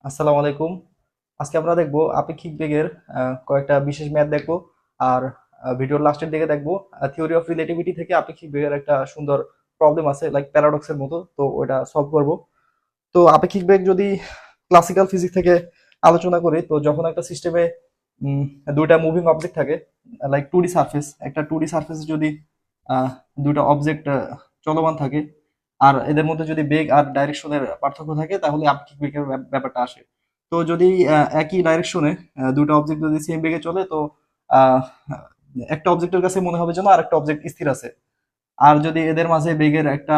আসসালামু আলাইকুম। আজকে আমরা দেখব আপেক্ষিক বেগের কয়েকটা বিশেষ ম্যাথ দেখব। আর ভিডিওর লাস্টের দিকে দেখব থিওরি অফ রিলেটিভিটি থেকে আপেক্ষিক বেগের একটা সুন্দর প্রবলেম আছে, লাইক প্যারাডক্সের মতো, তো ওটা সলভ করব। তো আপেক্ষিক বেগ যদি ক্লাসিক্যাল ফিজিক্স থেকে আলোচনা করি, তো যখন একটা সিস্টেমে দুইটা মুভিং অবজেক্ট থাকে, লাইক টু ডি সার্ফেস, একটা টু ডি সার্ফেসে যদি দুইটা অবজেক্ট চলমান থাকে, আর এদের মধ্যে যদি বেগ আর ডাইরেকশনের পার্থক্য থাকে, তাহলে আপেক্ষিক বেগের ব্যাপারটা আসে। তো যদি একই ডাইরেকশনে দুটো অবজেক্ট যদি সেম বেগে চলে, তো আহ, একটা অবজেক্টের কাছে মনে হবে যেন আরেকটা অবজেক্ট স্থির আছে। আর যদি এদের মাঝে বেগের একটা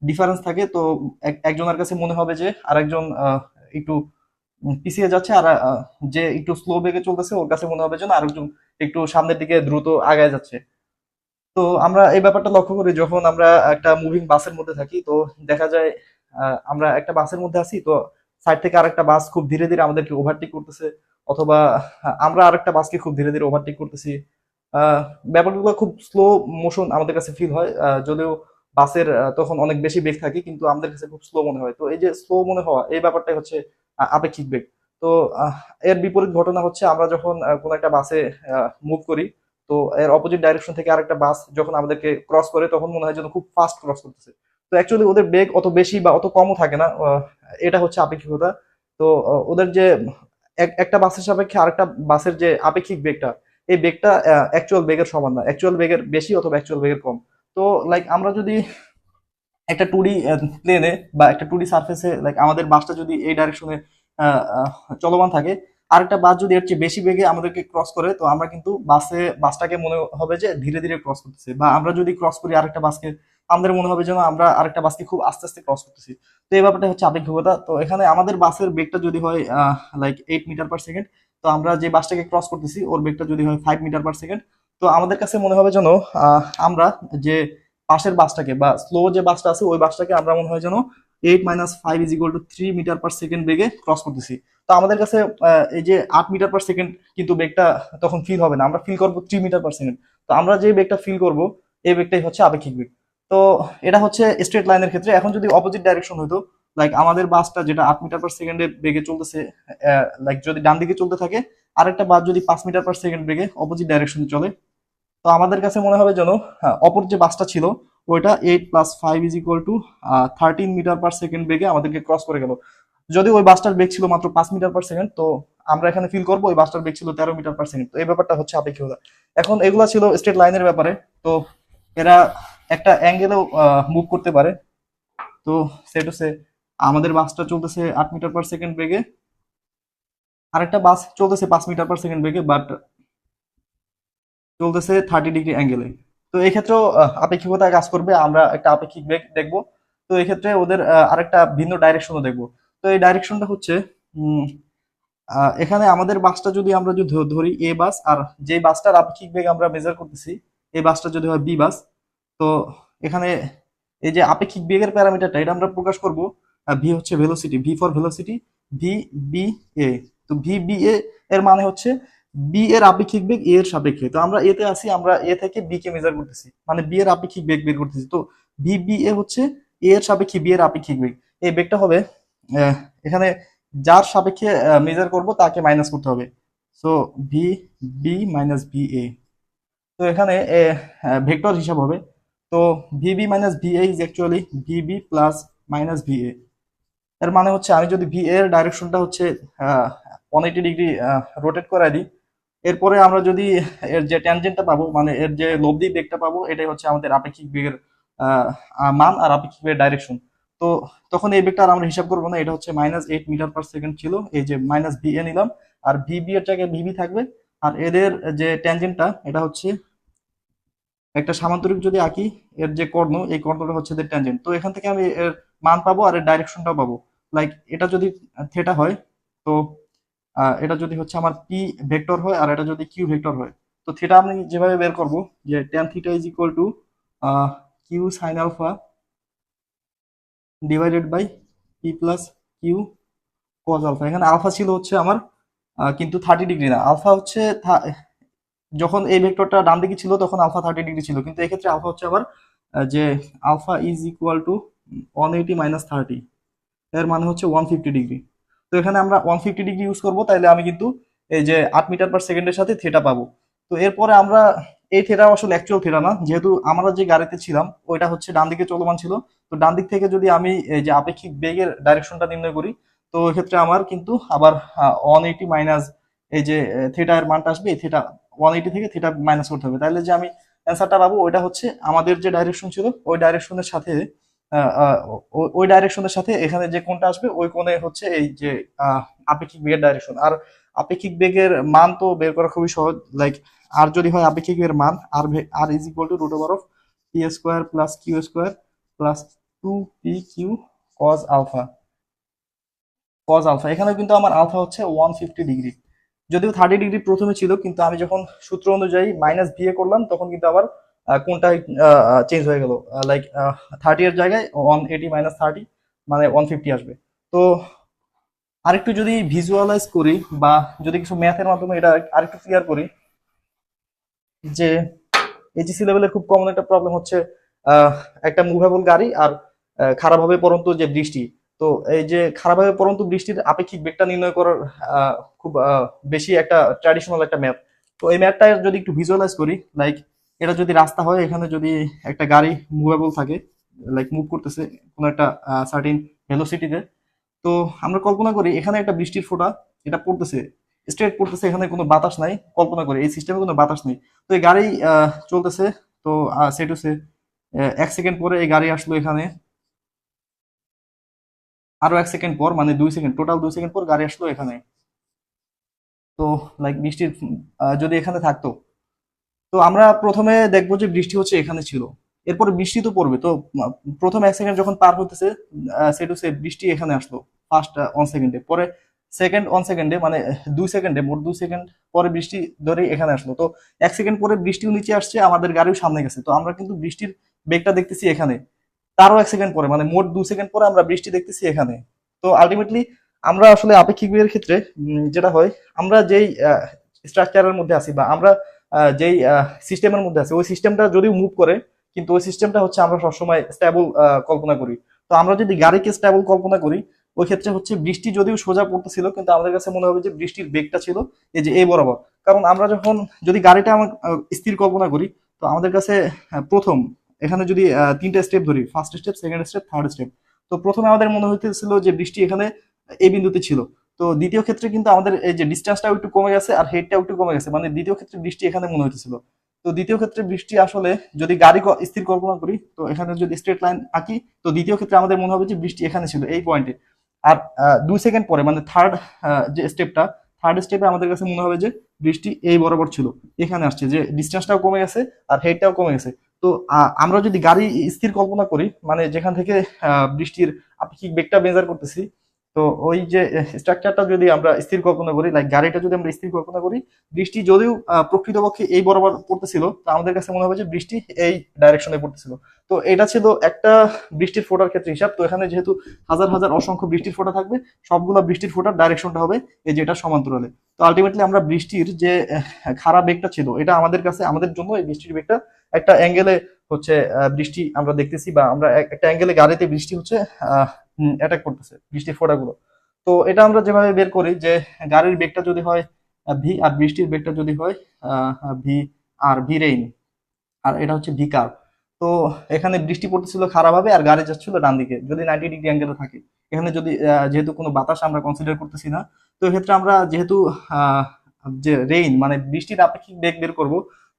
ডিফারেন্স থাকে, তো একজনের কাছে মনে হবে যে আরেকজন একটু পিছিয়ে যাচ্ছে, আর যে একটু স্লো বেগে চলতেছে ওর কাছে মনে হবে যেন আরেকজন একটু সামনের দিকে দ্রুত আগায় যাচ্ছে। তো আমরা এই ব্যাপারটা লক্ষ্য করি যখন আমরা একটা মুভিং বাসের মধ্যে থাকি। তো দেখা যায় আমরা একটা বাসের মধ্যে আছি, তো সাইড থেকে আরেকটা বাস খুব ধীরে ধীরে আমাদেরকে ওভারটেক করতেছে, অথবা আমরা আরেকটা বাসকে খুব ধীরে ধীরে ওভারটেক করতেছি। আহ, ব্যাপারগুলো খুব স্লো মোশন আমাদের কাছে ফিল হয়, যদিও বাসের তখন অনেক বেশি বেগ থাকে, কিন্তু আমাদের কাছে খুব স্লো মনে হয়। তো এই যে স্লো মনে হওয়া, এই ব্যাপারটাই হচ্ছে আপেক্ষিক বেগ। তো আহ, এর বিপরীত ঘটনা হচ্ছে আমরা যখন কোনো একটা বাসে মুভ করি, তো এর অপোজিট ডাইরেকশন থেকে আরেকটা বাস যখন আমাদেরকে ক্রস করে, তখন মনে হয় যেন খুব ফাস্ট ক্রস করতেছে। তো অ্যাকচুয়ালি ওদের বেগ অত বেশি বা অত কমও থাকে না। এটা হচ্ছে আপেক্ষিকতা। তো ওদের যে একটা বাসের সাপেক্ষে আরেকটা বাসের যে আপেক্ষিক বেগটা, এই বেগটা অ্যাকচুয়াল বেগের সমান না, অ্যাকচুয়াল বেগের বেশি অথবা অ্যাকচুয়াল বেগের কম। তো লাইক আমরা যদি একটা টুডি প্লেনে বা একটা টুডি সার্ফেসে, লাইক আমাদের বাসটা যদি এই ডাইরেকশনে চলমান থাকে, আরেকটা বাস যদি এর চেয়ে বেশি বেগে আমাদেরকে ক্রস করে, তো আমরা কিন্তু বাসটাকে মনে হবে যে ধীরে ধীরে ক্রস করতেছে। বা আমরা যদি ক্রস করি আরেকটা বাসকে, আমাদের মনে হবে যেন আমরা আরেকটা বাসকে খুব আস্তে আস্তে ক্রস করতেছি। তো এই ব্যাপারটা হচ্ছে আপেক্ষিকতা। তো এখানে আমাদের বাসের বেগটা যদি হয় লাইক 8 মিটার পার সেকেন্ড, তো আমরা যে বাসটাকে ক্রস করতেছি ওর বেগটা যদি হয় 5 মিটার পার সেকেন্ড, তো আমাদের কাছে মনে হবে যেন আমরা যে পাশের বাসটাকে বা স্লো যে বাসটা আছে ওই বাসটাকে আমরা মনে হয় যেন 8 - 5 = 3 মিটার পার সেকেন্ড বেগে ক্রস করতেছি। তো আমাদের কাছে এই যে 8 মিটার পার সেকেন্ড কিন্তু বেগটা তখন ফিল হবে না, আমরা ফিল করবো 3 মিটার পার সেকেন্ড। তো আমরা যে বেগটা ফিল করব, এই বেগটাই হচ্ছে আপেক্ষিক বেগ। তো এটা হচ্ছে স্ট্রেট লাইনের ক্ষেত্রে। এখন যদি অপোজিট ডাইরেকশন হতো, লাইক আমাদের বাসটা যেটা 8 মিটার পার সেকেন্ডে বেগে চলতেছে, লাইক যদি ডান দিকে চলতে থাকে, আরেকটা বাস যদি 5 মিটার পার সেকেন্ড বেগে অপোজিট ডাইরেকশনে চলে, তো আমাদের কাছে মনে হবে যেন অপর যে বাসটা ছিল ওইটা 8 + 5 = 13 মিটার পার সেকেন্ড বেগে আমাদেরকে ক্রস করে গেল। যদি ওই বাসটার বেগ ছিল মাত্র 5 মিটার পার সেকেন্ড, তো আমরা এখানে ফিল করবো ওই বাসটার বেগ ছিল 13 মিটার পার সেকেন্ড। তো এই ব্যাপারটা হচ্ছে আপেক্ষিকতা। এখন এগুলা ছিল স্ট্রেট লাইনের ব্যাপারে। তো এরা একটা অ্যাঙ্গেলেও মুভ করতে পারে। তো সেট হচ্ছে আমাদের বাসটা চলতেছে 8 মিটার পার সেকেন্ড বেগে, আরেকটা বাস চলতেছে 5 মিটার পার সেকেন্ড বেগে, বাট চলতেছে 30 ডিগ্রি অ্যাঙ্গেলে। তো এই ক্ষেত্রেও আপেক্ষিকতা কাজ করবে, আমরা একটা আপেক্ষিক বেগ দেখব। তো এই ক্ষেত্রে ওদের আরেকটা ভিন্ন ডাইরেকশনও দেখব। তো এই ডাইরেকশনটা হচ্ছে উম, এখানে আমাদের বাসটা যদি আমরা যদি ধরি এ বাস, আর যে বাসটার আপেক্ষিক বেগ আমরা মেজার করতেছি এই বাসটা যদি হয় বি বাস, তো এখানে এই যে আপেক্ষিক বেগের প্যারামিটারটা এটা আমরা প্রকাশ করব। ভি হচ্ছে velocity, V for velocity, V B A. তো ভি বি এ এর মানে হচ্ছে বি এর আপেক্ষিক বেগ এ এর সাপেক্ষে। তো আমরা এতে আছি, আমরা এ থেকে বি কে মেজার করতেছি, মানে বি এর আপেক্ষিক বেগ বের করতেছি। তো ভি বি এ হচ্ছে এ এর সাপেক্ষে বি এর আপেক্ষিক বেগ। এই বেগটা হবে আহ, এখানে যার সাপেক্ষে মেজার করব তাকে মাইনাস করতে হবে। So V B minus V A. তো এখানে ভেক্টর হিসাব হবে। তো VB minus VA is actually VB plus minus VA. এর মানে হচ্ছে আমি যদি ভি এর ডাইরেকশনটা হচ্ছে 180 ডিগ্রি রোটেট করাই দিই, এরপরে আমরা যদি এর যে ট্যানজেন্টটা পাবো, মানে এর যে লব্ধি বেগটা পাবো, এটাই হচ্ছে আমাদের আপেক্ষিক বেগের আহ, মান আর আপেক্ষিক বেগের ডাইরেকশন। তো তখন এই বেগটা আর আমরা হিসাব করবো না, এটা হচ্ছে -8 মিটার পার সেকেন্ড ছিল, এই যে মাইনাস ভি এ নিলাম, আর ভিবি এর জায়গায় ভিবি থাকবে। আর এদের যে ট্যানজেন্টটা এটা হচ্ছে একটা সামান্তরিক যদি আঁকি, এর যে কর্ণ, এই কর্ণটা হচ্ছে এদের ট্যানজেন্ট। তো এখান থেকে আমি এর মান পাবো আর এর ডাইরেকশনটাও পাবো। লাইক এটা যদি থেটা হয়, তো এটা যদি হচ্ছে আমার পি ভেক্টর হয় আর এটা যদি কিউ ভেক্টর হয়, তো থিটা আমি যেভাবে বের করব, যে tan theta is equal to Q sine alpha divided by P plus Q cos alpha. এখানে আলফা ছিল হচ্ছে আমার কিন্তু 30 ডিগ্রি না, আলফা হচ্ছে যখন এই ভেক্টরটা ডান দিকে ছিল তখন আলফা 30 ডিগ্রি ছিল, কিন্তু এক্ষেত্রে আলফা হচ্ছে আবার যে আলফা ইজ ইকুয়াল টু 180 - 30, এর মানে হচ্ছে 150 ডিগ্রি। তো এখানে আমরা 150 ডিগ্রি ইউজ করব, তাইলে আমি কিন্তু এই যে 8 মিটার/সেকেন্ডের সাথে থিটা পাবো। তো এরপরে আমরা এই থিটা আসলে অ্যাকচুয়াল থিটা না, যেহেতু আমরা যে গাড়িতে ছিলাম ওইটা হচ্ছে ডান দিকে চলমান ছিল। তো ডান দিক থেকে যদি আমি এই যে আপেক্ষিক বেগের ডাইরেকশনটা নির্ণয় করি, তো এক্ষেত্রে আমার কিন্তু আবার 180 মাইনাস এই যে থিটা এর মানটা আসবে, এই থিটা 180 থেকে থিটা মাইনাস করতে হবে, তাহলে যে আমি অ্যান্সারটা পাবো ওইটা হচ্ছে আমাদের যে ডাইরেকশন ছিল ওই ডাইরেকশনের সাথে ওই ডাইরেকশনের সাথে এখানে যে কোণটা আসবে ওই কোণে হচ্ছে এই যে আপেক্ষিক বেগের ডাইরেকশন। আর আপেক্ষিক বেগের মান তো বের করা খুবই সহজ, লাইক আর যদি হয় আপেক্ষিক বেগের মান আর R is equal to root over of P square plus Q square plus 2p/q cos alpha. এখানে কিন্তু আমার আলফা হচ্ছে 150 ডিগ্রি, যদিও 30 ডিগ্রি প্রথমে ছিল, কিন্তু আমি যখন সূত্র অনুযায়ী মাইনাস ভি এ করলাম তখন কিন্তু আবার কোনটা চেঞ্জ হয়ে গেল, লাইক 30 এর জায়গায় 180 - 30 মানে 150 আসবে। তো আরেকটু যদি ভিজুয়ালাইজ করি বা যদি কিছু ম্যাথের মাধ্যমে এটা আরেকটু ক্লিয়ার করি, যে এইচএসসি লেভেলের খুব কমন একটা প্রবলেম হচ্ছে একটা মুভেবল গাড়ি আর খারাপভাবে পড়ন্ত যে বৃষ্টি। তো এই যে খারাপভাবে পড়ন্ত বৃষ্টির আপেক্ষিক বেগটা নির্ণয় করার খুব বেশি একটা ট্র্যাডিশনাল একটা ম্যাথ। তো এই ম্যাথটা যদি একটু ভিজুয়ালাইজ করি, লাইক এটা যদি রাস্তা হয়, এখানে যদি একটা গাড়ি মুভেবল থাকে, লাইক মুভ করতেছে কোনো একটা সার্টিন ভেলোসিটিতে, তো আমরা কল্পনা করি এখানে একটা বৃষ্টির ফোঁটা এটা পড়তেছে, স্ট্রেট পড়তেছে, এখানে কোনো বাতাস নাই, কল্পনা করি এই সিস্টেমে কোনো বাতাস নেই। তো এই গাড়ি চলতেছে, তো সে টু সে 1 সেকেন্ড পরে এই গাড়ি আসলো এখানে, আরো 1 সেকেন্ড পর মানে 2 সেকেন্ড, টোটাল 2 সেকেন্ড পর গাড়ি আসলো এখানে। তো লাইক বৃষ্টির যদি এখানে থাকতো, তো আমরা প্রথমে দেখবো যে বৃষ্টি হচ্ছে এখানে ছিল, এরপরে বৃষ্টি তো পড়বে। তো প্রথম 1 সেকেন্ড যখন পার হতেছে সে টু সে বৃষ্টি এখানে আসলো ফার্স্ট 1 সেকেন্ডে, পরে সেকেন্ড 1 সেকেন্ডে মানে 2 সেকেন্ডে, মোট 2 সেকেন্ড পরে বৃষ্টি ধরে এখানে আসলো। তো 1 সেকেন্ড পরে বৃষ্টিও নিচে আসছে, আমাদের গাড়িও সামনে গেছে, তো আমরা কিন্তু বৃষ্টির বেগটা দেখতেছি এখানে। তারও 1 সেকেন্ড পরে মানে মোট 2 সেকেন্ড পরে আমরা বৃষ্টি দেখতেছি এখানে। তো আলটিমেটলি আমরা আসলে আপেক্ষিক বেগের ক্ষেত্রে যেটা হয়, আমরা যেই স্ট্রাকচারের মধ্যে আছি বা আমরা যেই সিস্টেমের মধ্যে আছে ওই সিস্টেমটা যদিও মুভ করে, কিন্তু ওই সিস্টেমটা হচ্ছে আমরা সবসময় স্ট্যাবল কল্পনা করি। তো আমরা যদি গাড়িকে স্ট্যাবল কল্পনা করি, ওই ক্ষেত্রে হচ্ছে বৃষ্টি যদিও সোজা পড়তেছিল, কিন্তু আমাদের কাছে মনে হবে যে বৃষ্টির বেগটা ছিল এই যে এই বরাবর। কারণ আমরা যখন যদি গাড়িটা আমার স্থির কল্পনা করি, তো আমাদের কাছে প্রথম এখানে যদি 3টা স্টেপ ধরি, first step, second step, third step, তো প্রথমে আমাদের মনে হইতেছিল যে বৃষ্টি এখানে এই বিন্দুতে ছিল। তো দ্বিতীয় ক্ষেত্রে কিন্তু আমাদের এই যে ডিস্টেন্সটাও একটু কমে গেছে আর হেডটাও একটু কমে গেছে, মানে দ্বিতীয় ক্ষেত্রে বৃষ্টি এখানে মনে হইতেছিল। তো দ্বিতীয় ক্ষেত্রে বৃষ্টি আসলে যদি গাড়ি স্থির কল্পনা করি, তো এখানে যদি স্ট্রেট লাইন আঁকি, তো দ্বিতীয় ক্ষেত্রে আমাদের মনে হবে যে বৃষ্টি এখানে ছিল এই পয়েন্টে। আর 2 সেকেন্ড পরে মানে যে স্টেপটা থার্ড স্টেপে আমাদের কাছে মনে হবে যে বৃষ্টি এই বরাবর ছিল, এখানে আসছে, যে ডিস্টেন্সটাও কমে গেছে আর হেডটাও কমে গেছে। তো আমরা যদি গাড়ি স্থির কল্পনা করি, মানে যেখান থেকে বৃষ্টির আপেক্ষিক বেগটা মেজার করতেছি, তো ওই যে স্ট্রাকচারটা যদি আমরা স্থির কল্পনা করি, লাইক গাড়িটা যদি আমরা স্থির কল্পনা করি, বৃষ্টি যদিও প্রকৃতপক্ষে এই বরাবর পড়তেছিল, তো আমাদের কাছে মনে হবে যে বৃষ্টি এই ডাইরেকশনে পড়তেছিল। তো এটা ছিল একটা বৃষ্টির ফোঁটার ক্ষেত্রে হিসাব। তো এখানে যেহেতু হাজার হাজার অসংখ্য বৃষ্টির ফোঁটা থাকবে, সবগুলো বৃষ্টির ফোঁটার ডাইরেকশনটা হবে এই যে এটা সমান্তরালে। তো আলটিমেটলি আমরা বৃষ্টির যে খারাপ বেগটা ছিল, এটা আমাদের কাছে আমাদের জন্য এই বৃষ্টির বেগটা একটা অ্যাঙ্গেলে হচ্ছে বৃষ্টি আমরা দেখতেছি, বা আমরা একটা অ্যাঙ্গেলে গাড়িতে বৃষ্টি হচ্ছে অ্যাটাক করতেছে বৃষ্টির ফোঁটাগুলো। তো এটা আমরা যেভাবে বের করি যে গাড়ির বেগটা যদি হয় ভি আর বৃষ্টির বেগটা যদি হয় ভি আর ভি রেইন, আর এটা হচ্ছে ভি কার্ভ। তো এখানে বৃষ্টি পড়তেছিল খারাপভাবে আর গাড়ি যাচ্ছিল ডান দিকে, যদি 90 ডিগ্রি অ্যাঙ্গেলে থাকে। এখানে যদি যেহেতু কোনো বাতাস আমরা কনসিডার করতেছি না, তো এক্ষেত্রে আমরা যেহেতু আহ, যে রেইন মানে বৃষ্টির আপেক্ষিক বেগ বের করব,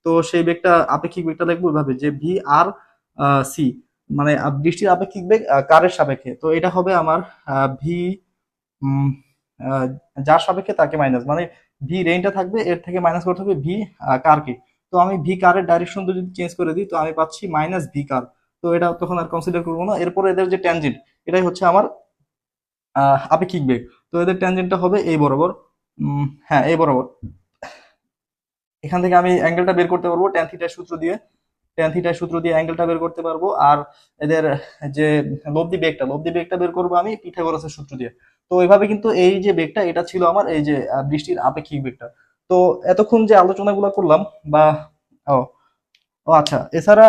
তো সেই বেগটা আপেক্ষিক বেগটা লিখবো এভাবে যে ভি আর সি, মানে বৃষ্টির আপেক্ষিক বেগ কারের সাপেক্ষে। তো এটা হবে আমার ভি উম, আহ, যার সাপেক্ষে তাকে মাইনাস, মানে ভি রেইনটা থাকবে, এর থেকে মাইনাস করতে হবে ভি কারকে। তো আমি ভি কারের ডাইরেকশন যদি চেঞ্জ করে দিই, তো আমি পাচ্ছি মাইনাস ভি কার। তো এটা তখন আর কনসিডার করবো না। এরপরে এদের যে ট্যানজেন্ট, এটাই হচ্ছে আমার আপেক্ষিক বেগ। তো এদের ট্যানজেন্টটা হবে এই বরাবর, হ্যাঁ এই বরাবর। এখান থেকে আমি অ্যাঙ্গেলটা বের করতে পারবো ট্যান থিটার সূত্র দিয়ে অ্যাঙ্গেলটা বের করতে পারবো। আর এদের যে লব্ধি বেগটা বের করবো আমি পিথাগোরাসের সূত্র দিয়ে। তো এইভাবে কিন্তু এই যে বেগটা এটা ছিল আমার এই যে বৃষ্টির আপেক্ষিক বেগটা। তো এতক্ষণ যে আলোচনাগুলো করলাম বা ও ও আচ্ছা, এছাড়া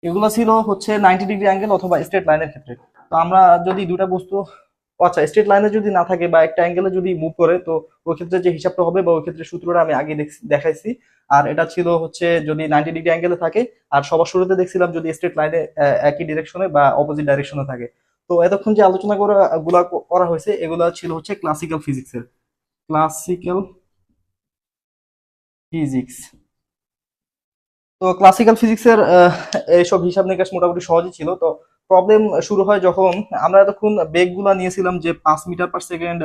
এগুলো ছিল হচ্ছে 90 ডিগ্রি অ্যাঙ্গেল অথবা স্ট্রেট লাইনের ক্ষেত্রে। তো আমরা যদি দুটা বস্তু আচ্ছা, স্ট্রেট লাইনে যদি না থাকে বা একটা অ্যাঙ্গেলে যদি মুভ করে, তো ওই ক্ষেত্রে যে হিসাবটা হবে বা ওই ক্ষেত্রে সূত্রটা আমি আগে দেখাইছি। আর এটা ছিল হচ্ছে যদি 90 ডিগ্রি অ্যাঙ্গেলে থাকে, আর সবার শুরুতে দেখছিলাম যদি স্ট্রেট লাইনে একই ডিরেকশনে বা অপোজিট ডাইরেকশনে থাকে। তো এতক্ষণ যে আলোচনা করা গুলা করা হয়েছে এগুলা ছিল হচ্ছে ক্লাসিক্যাল ফিজিক্সের। Classical physics. তো ক্লাসিক্যাল ফিজিক্সের এইসব হিসাব নিকাশ মোটামুটি সহজই ছিল। তো প্রবলেম শুরু হয় যখন আমরা এতক্ষণ বেগগুলা নিয়েছিলাম যে 5 metre per second,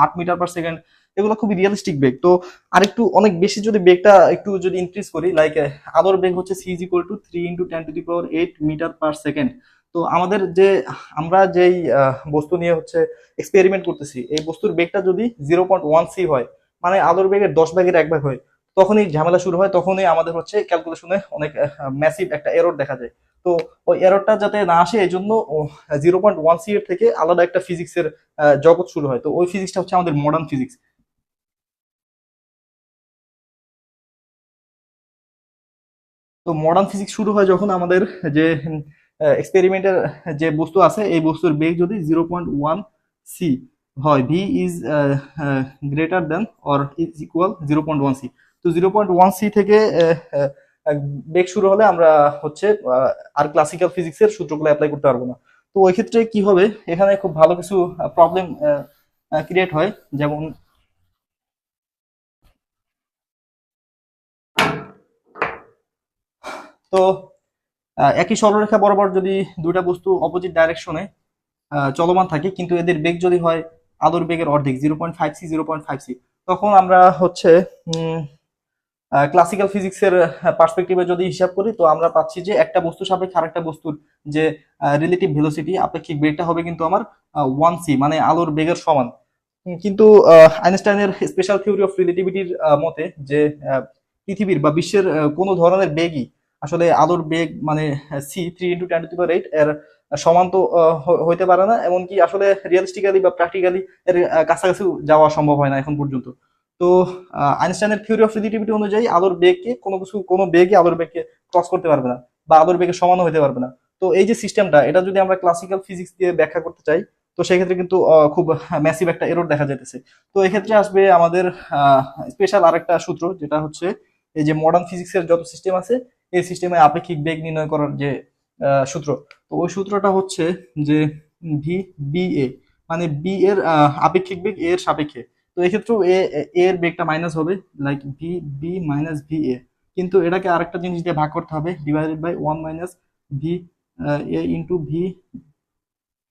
8 metre per second, এগুলো খুবই রিয়েলিস্টিক বেগ। তো আরেকটু অনেক বেশি যদি বেগটা একটু যদি ইনক্রিজ করি, লাইক আদর বেগ হচ্ছে C is equal to 3 × 10⁸ metre per second. তো আমাদের যে আমরা যেই বস্তু নিয়ে হচ্ছে এক্সপেরিমেন্ট করতেছি, এই বস্তুর বেগটা যদি 0.1 সি হয়, মানে আলোর বেগের 10 ভাগের 1 ভাগ হয়, তখনই ঝামেলা শুরু হয়, তখনই আমাদের হচ্ছে ক্যালকুলেশনে অনেক ম্যাসিভ একটা এরর দেখা যায়। তো ওই এররটা যাতে না আসে এই জন্য 0.1 সি এর থেকে আলাদা একটা ফিজিক্সের জগৎ শুরু হয়। তো ওই ফিজিক্সটা হচ্ছে আমাদের মডার্ন ফিজিক্স। তো মডার্ন ফিজিক্স শুরু হয় যখন আমাদের যে এক্সপেরিমেন্টের যে বস্তু আছে এই বস্তুর বেগ যদি 0.1 সি হয়, V is greater than or is equal 0.1 C. তো 0.1 সি থেকে বেগ শুরু হলে আমরা হচ্ছে আর ক্লাসিক্যাল ফিজিক্সের সূত্রগুলো অ্যাপ্লাই করতে পারবো না। তো ওই ক্ষেত্রে কি হবে, এখানে খুব ভালো কিছু প্রবলেম ক্রিয়েট হয়। যেমন তো একই সরলরেখা বরাবর যদি দুইটা বস্তু অপোজিট ডাইরেকশনে চলমান থাকে, কিন্তু এদের বেগ যদি হয় আলোর বেগের অর্ধেক, 0.5 সি, 0.5 সি, তখন আমরা হচ্ছে ক্লাসিক্যাল ফিজিক্সের পার্সপেক্টিভে যদি হিসাব করি, তো আমরা পাচ্ছি যে একটা বস্তু সাপেক্ষে আরেকটা বস্তুর যে রিলেটিভ ভেলোসিটি, আপেক্ষিক বেগটা হবে কিন্তু আমার 1 সি, মানে আলোর বেগের সমান। কিন্তু আইনস্টাইনের স্পেশাল থিওরি অফ রিলেটিভিটির মতে যে পৃথিবীর বা বিশ্বের কোনো ধরনের বেগই আসলে আলোর বেগ মানে সি 3 × 10⁸ এর সমান তো হইতে পারে না, এমনকি আসলে রিয়েলিস্টিক্যালি বা প্র্যাকটিক্যালি এর কাছাকাছি যাওয়া সম্ভব হয় না এখন পর্যন্ত। তো আইনস্টাইনের থিওরি অফ রিলেটিভিটি অনুযায়ী আলোর বেগকে কোনো বেগই আলোর বেগকে ক্রস করতে পারবে না বা আলোর বেগের সমানও হতে পারবে না। তো এই যে সিস্টেমটা, এটা যদি আমরা ক্লাসিক্যাল ফিজিক্স দিয়ে ব্যাখ্যা করতে চাই, তো সেক্ষেত্রে কিন্তু খুব ম্যাসিভ একটা এরর দেখা যাইতেছে। তো এক্ষেত্রে আসবে আমাদের স্পেশাল আরেকটা সূত্র, যেটা হচ্ছে এই যে মডার্ন ফিজিক্সের যত সিস্টেম আছে এই সিস্টেমে আপেক্ষিক বেগ নির্ণয় করার যে সূত্র। তো ওই সূত্রটা হচ্ছে যে ভি বি এ, মানে বি এর আপেক্ষিক বেগ এ এর সাপেক্ষে। তো এক্ষেত্রেও এর বেগটা মাইনাস হবে, like V B minus V A. কিন্তু এটাকে আরেকটা জিনিস দিয়ে ভাগ করতে হবে, divided by 1 - V A into V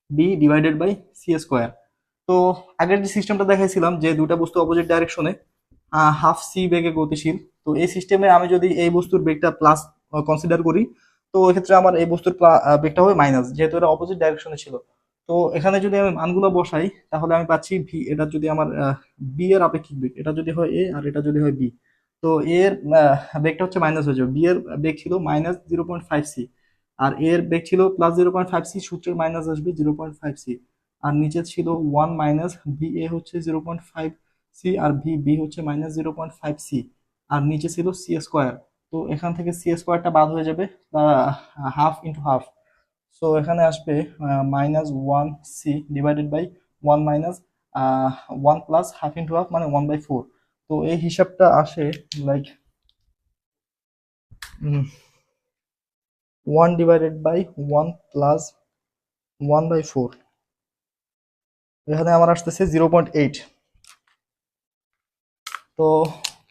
B divided by C square. তো আগের যে সিস্টেমটা দেখাইছিলাম যে দুটা বস্তু অপোজিট ডাইরেকশনে হাফ সি বেগে গতিশীল, তো এই সিস্টেমে আমি যদি এই বস্তুর বেগটা প্লাস কনসিডার করি, তো এক্ষেত্রে আমার এই বস্তুর বেগটা হবে মাইনাস, যেহেতু এটা অপোজিট ডাইরেকশনে ছিল। তো এখানে যদি আমি মানগুলো বসাই, তাহলে আমি পাচ্ছি ভি, এটা যদি আমার বি এর আপেক্ষিক বেগ, এটা যদি হয় এ আর এটা যদি হয় বি, তো এ এর বেগটা হচ্ছে মাইনাস হয়ে যাবে। বি এর বেগ ছিল -0.5 সি, আর এ এর বেগ ছিল +0.5 সি, সূত্রের মাইনাস আসবে 0.5 সি। আর নিচে ছিল 1 - ভি এ হচ্ছে 0.5 সি, আর ভি বি হচ্ছে -0.5 সি, আর নিচে ছিল সি স্কোয়ার। তো এখান থেকে সি স্কোয়ারটা বাদ হয়ে যাবে, হাফ ইন্টু হাফ। সো এখানে আসবে -1 C divided by 1 - 1 plus half into half, মানে 1/4। তো এই হিসাবটা আসে লাইক 1/1 প্লাস 1/4, এখানে আমার আসতেছে 0.8। তো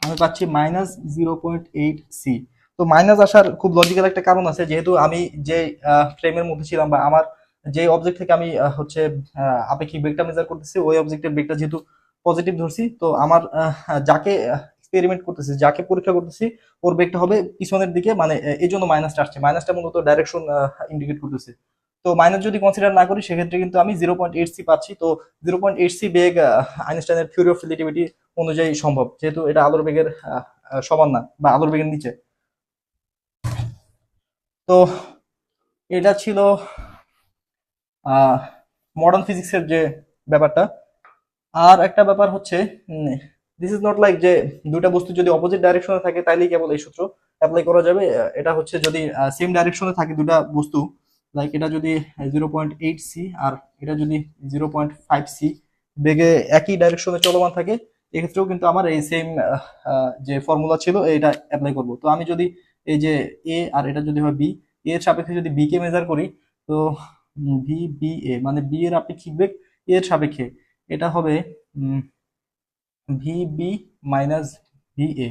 আমি পাচ্ছি -0.8 সি। তো মাইনাস আসার খুব লজিক্যাল একটা কারণ আছে, যেহেতু আমি যে ফ্রেমের মধ্যে ছিলাম বা আমার যে অবজেক্ট থেকে আমি হচ্ছে আপেক্ষিক বেগটা মেজার করতেছি, ওই অবজেক্টের বেগটা যেহেতু পজিটিভ ধরছি, তো আমার যাকে এক্সপেরিমেন্ট করতেছি, যাকে পরীক্ষা করতেছি, ওর বেগটা হবে পিছনের দিকে, মানে এই জন্য মাইনাসটা আসছে। মাইনাসটা মূলত ডাইরেকশন ইন্ডিকেট করতেছে। তো মাইনাস যদি কনসিডার না করি, সেক্ষেত্রে কিন্তু আমি 0.8 সি পাচ্ছি। তো 0.8 সি বেগ আইনস্টাইনের থিওরি অফ রিলেটিভিটি অনুযায়ী সম্ভব, যেহেতু এটা আলোর বেগের সমান না বা আলোর বেগের নিচে। তো এটা ছিল মডার্ন ফিজিক্সের যে ব্যাপারটা। আর একটা ব্যাপার হচ্ছে, দিস ইজ নট লাইক যে দুটা বস্তু যদি অপোজিট ডাইরেকশনে থাকে তাইলেই কেবল এই সূত্র অ্যাপ্লাই করা যাবে। এটা হচ্ছে যদি সেম ডাইরেকশনে থাকে দুটা বস্তু, লাইক এটা যদি 0.8 সি আর এটা যদি 0.5 সি বেগে একই ডাইরেকশনে চলমান থাকে, এক্ষেত্রেও কিন্তু আমার এই সেম যে ফর্মুলা ছিল এটা অ্যাপ্লাই করব। তো আমি যদি এই যে এ আর এটা যদি হয় বি, এর সাপেক্ষে যদি বি কে মেজার করি, তো ভি বি এ মানে বি এর আপেক্ষিক বেগ এর সাপেক্ষে এটা হবে V B minus V A.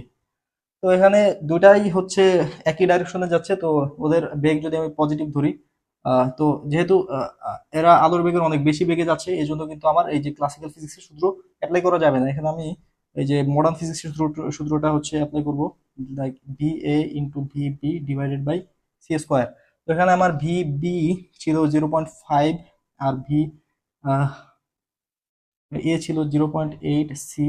তো এখানে দুটাই হচ্ছে একই ডাইরেকশনে যাচ্ছে, তো ওদের বেগ যদি আমি পজিটিভ ধরি, তো যেহেতু এরা আলোর বেগের অনেক বেশি বেগে যাচ্ছে, এই জন্য কিন্তু আমার এই যে ক্লাসিক্যাল ফিজিক্সের সূত্র অ্যাপ্লাই করা যাবে না। এখানে আমি এই যে মডার্ন ফিজিক্সের সূত্রটা হচ্ছে অ্যাপ্লাই করব, like V A into V B divided by C square. তো এখানে আমার ভি বি ছিল 0.5 আর ভি এ ছিল 0.8 সি,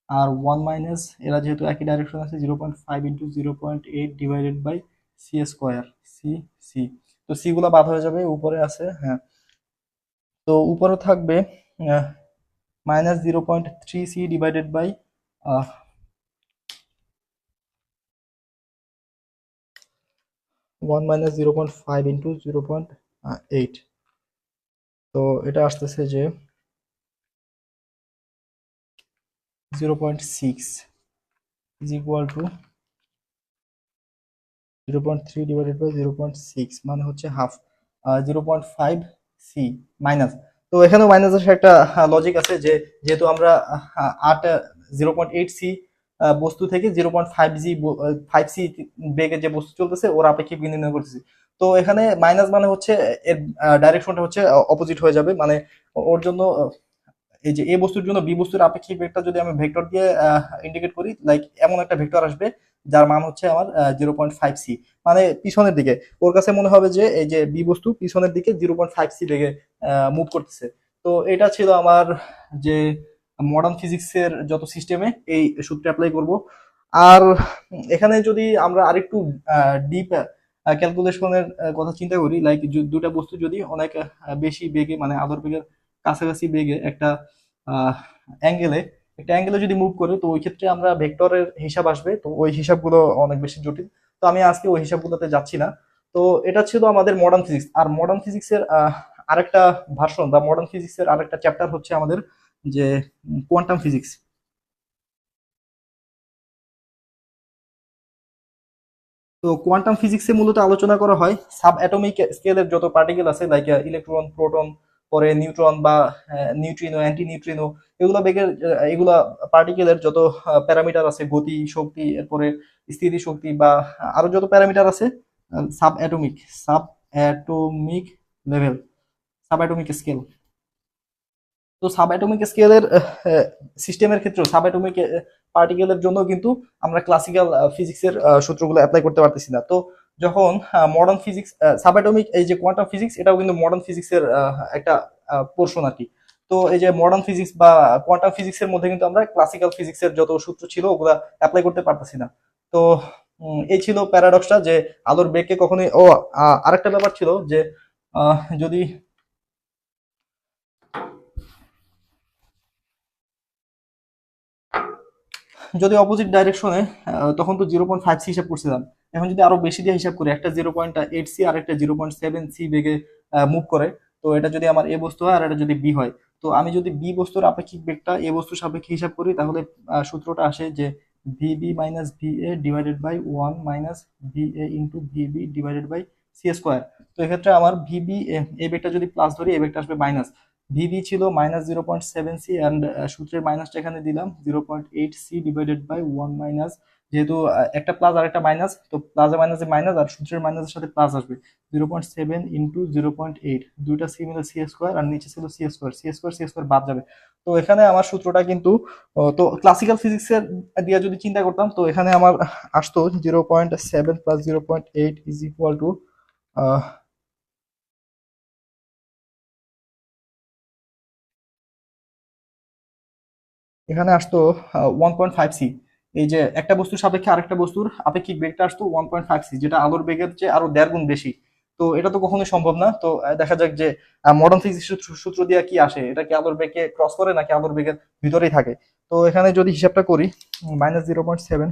আর 1 মাইনাস এরা যেহেতু একই ডাইরেকশন আছে 0.5 into 0.8 divided by C square. C C তো সি গুলা বাদ হয়ে যাবে, উপরে আছে, হ্যাঁ। তো উপরে থাকবে -0.3 সি ডিভাইডেড বাই 1 - 0.5 ইন্টু 0.8। তো এটা আসতেছে যে 0.6 is equal to 0.3 divided by 0.6 মানে হচ্ছে হাফ, 0.5 সি মাইনাস। তো এখানেও মাইনাসের একটা লজিক আছে যে যেহেতু আমরা 0.8 সি বস্তু থেকে 0.5 সি বেগে যে বস্তু চলতেছে ওর আপেক্ষিক বেগ নির্ণয় করতেছি। তো এখানে মাইনাস মানে হচ্ছে এর ডাইরেকশনটা হচ্ছে অপোজিট হয়ে যাবে, মানে ওর জন্য এই যে এ বস্তুর জন্য বি বস্তুর আপেক্ষিক ভেক্টর যদি আমি ভেক্টর দিয়ে ইন্ডিকেট করি, লাইক এমন একটা ভেক্টর আসবে যার মান হচ্ছে আমার 0.5 সি, মানে পিছনের দিকে। ওর কাছে মনে হবে যে এই যে বি বস্তু পিছনের দিকে 0.5 সি বেগে মুভ করতেছে। তো এটা ছিল আমার যে মডার্ন ফিজিক্সের যত সিস্টেমে এই সূত্র অ্যাপ্লাই করব। আর এখানে যদি আমরা আরেকটু ডিপ ক্যালকুলেশনের কথা চিন্তা করি, লাইক দুটা বস্তু যদি অনেক বেশি বেগে মানে আলোর বেগের কাছাকাছি বেগে অ্যাঙ্গেলে একটা অ্যাঙ্গেলে যদি মুভ করে, তো ওই ক্ষেত্রে আমরা ভেক্টরের হিসাব আসবে, তো ওই হিসাবগুলো অনেক বেশি জটিল। তো আমি আজকে ওই হিসাবগুলোতে যাচ্ছি না। তো এটা ছিল আমাদের মডার্ন ফিজিক্স। আর মডার্ন ফিজিক্সের আরেকটা ভার্সন বা মডার্ন ফিজিক্সের আরেকটা চ্যাপ্টার হচ্ছে আমাদের যে কোয়ান্টাম ফিজিক্স। তো কোয়ান্টাম ফিজিক্সে মূলত আলোচনা করা হয় সাব অ্যাটমিক স্কেলের যত পার্টিকেল আছে, লাইক ইলেকট্রন, প্রোটন, পরে নিউট্রন বা নিউট্রিনো, অ্যান্টি নিউট্রিনো, এগুলো বেগের এগুলা পার্টিকেলের যত প্যারামিটার আছে, গতি, শক্তি, এরপরে স্থিতি শক্তি বা আরো যত প্যারামিটার আছে, sub atomic sub atomic level, sub atomic scale. তো সাবঅ্যাটমিক স্কেলের সিস্টেমের ক্ষেত্রে সাবঅ্যাটমিক পার্টিকেলের জন্য কিন্তু আমরা ক্লাসিক্যাল ফিজিক্সের সূত্রগুলো অ্যাপ্লাই করতে পারতেছি না। তো যখন মডার্ন ফিজিক্স, সাবঅ্যাটমিক এই যে কোয়ান্টাম ফিজিক্স, এটাও কিন্তু মডার্ন ফিজিক্সের একটা পোর্শন আর কি। তো এই যে মডার্ন ফিজিক্স বা কোয়ান্টাম ফিজিক্সের মধ্যে কিন্তু আমরা ক্লাসিক্যাল ফিজিক্সের যত সূত্র ছিল ওগুলা অ্যাপ্লাই করতে পারতেছি না। তো এই ছিল প্যারাডক্সটা যে আলোর বেগকে কখনোই আরেকটা ব্যাপার ছিল যে যদি যদি অপোজিট ডাইরেকশনে, তখন তো 0.5 সি হিসাব করছিলাম। এখন যদি আরো বেশি দিয়ে হিসাব করি, একটা 0.8 সি আর একটা 0.7 সি বেগে মুভ করে, তো এটা যদি আমার এ বস্তু হয় আর এটা যদি বি হয়, তো আমি যদি বি বস্তুর আপেক্ষিক বেগটা এ বস্তুর সাপেক্ষে হিসাব করি, তাহলে সূত্রটা আসে যে V B minus V A divided by 1 - V A into V B divided by C square. তো এক্ষেত্রে আমার ভিবি এই বেগটা যদি প্লাস ধরি, এই বেগটা আসবে মাইনাস। ভিবি ছিল -0.7 সি, অ্যান্ড সূত্রের মাইনাসটা এখানে দিলাম 0.8 সি ডিভাইডেড বাই 1 যেহেতু একটা প্লাস আর একটা মাইনাস, তো প্লাসে মাইনাসে মাইনাস আর সূত্রের মাইনাসের সাথে প্লাস আসবে। 0.7 ইন্টু 0.8, দুইটা সি মিলে সি স্কোয়ার, আর নিচে ছিল C square, C square C square বাদ যাবে। তো এখানে আমার সূত্রটা কিন্তু তো ক্লাসিক্যাল ফিজিক্সের দিয়ে যদি চিন্তা করতাম, তো এখানে আমার আসতো 0.7 প্লাস 0.8 ইজ ইকুয়াল টু এখানে আসতো 1.5 সি। এই যে একটা বস্তুর সাপেক্ষে আরেকটা বস্তুর আপেক্ষিক বেগটা আসতো 1.5 সি, যেটা আলোর বেগের চেয়ে আরো 1.5 গুণ বেশি। তো এটা তো কখনোই সম্ভব না। তো দেখা যাক যে মডার্ন ফিজিক্স সূত্র দিয়ে কি আসে, এটা কি আলোর বেগকে ক্রস করে নাকি আলোর বেগের ভিতরেই থাকে। তো এখানে যদি হিসাবটা করি, -0.7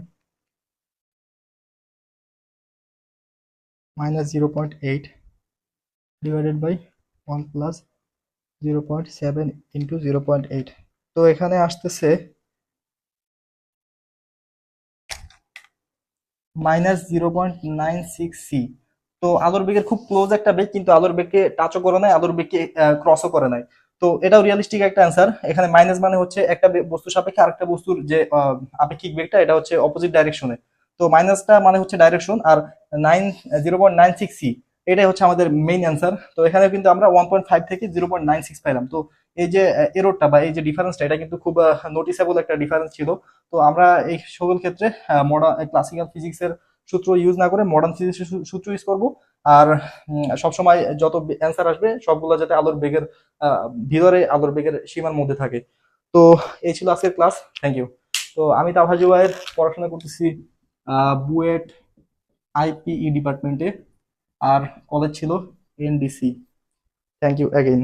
-0.8 ডিভাইডেড বাই 1 প্লাস 0.7 ইন্টু 0.8। তো এখানে আসতেছে -0.96 সি। তো আলোর বেগের খুব ক্লোজ একটা বেগ, কিন্তু আলোর বেগকে টাচও করে নাই, আলোর বেগকে ক্রসও করে নাই। তো এটাও রিয়েলিস্টিক একটা অ্যান্সার। এখানে মাইনাস মানে হচ্ছে একটা বস্তু সাপেক্ষে আরেকটা বস্তুর যে আপেক্ষিক বেগটা, এটা হচ্ছে অপোজিট ডাইরেকশনে। তো মাইনাসটা মানে হচ্ছে ডাইরেকশন, আর 0.96 সি এটাই হচ্ছে আমাদের মেইন অ্যান্সার। তো এখানে কিন্তু আমরা 1.5 থেকে 0.96 পাইলাম। তো এই যে এররটা বা এই যে ডিফারেন্সটা, এটা কিন্তু খুব নোটিসেবল একটা ডিফারেন্স ছিল। তো আমরা এই সকল ক্ষেত্রে মডার্ন ক্লাসিক্যাল ফিজিক্সের সূত্র ইউজ না করে মডার্ন ফিজিক্সের সূত্র ইউজ করব। আর সবসময় যত অ্যান্সার আসবে সবগুলো যাতে আলোর বেগের ভিতরে, আলোর বেগের সীমার মধ্যে থাকে। তো এই ছিল আজকের ক্লাস। Thank you. তো আমি তাভাজি ভাইয়ের পড়াশোনা করতেছি বুয়েট আইপিই ডিপার্টমেন্টে, আর কলেজ ছিল এনডিসি। Thank you again.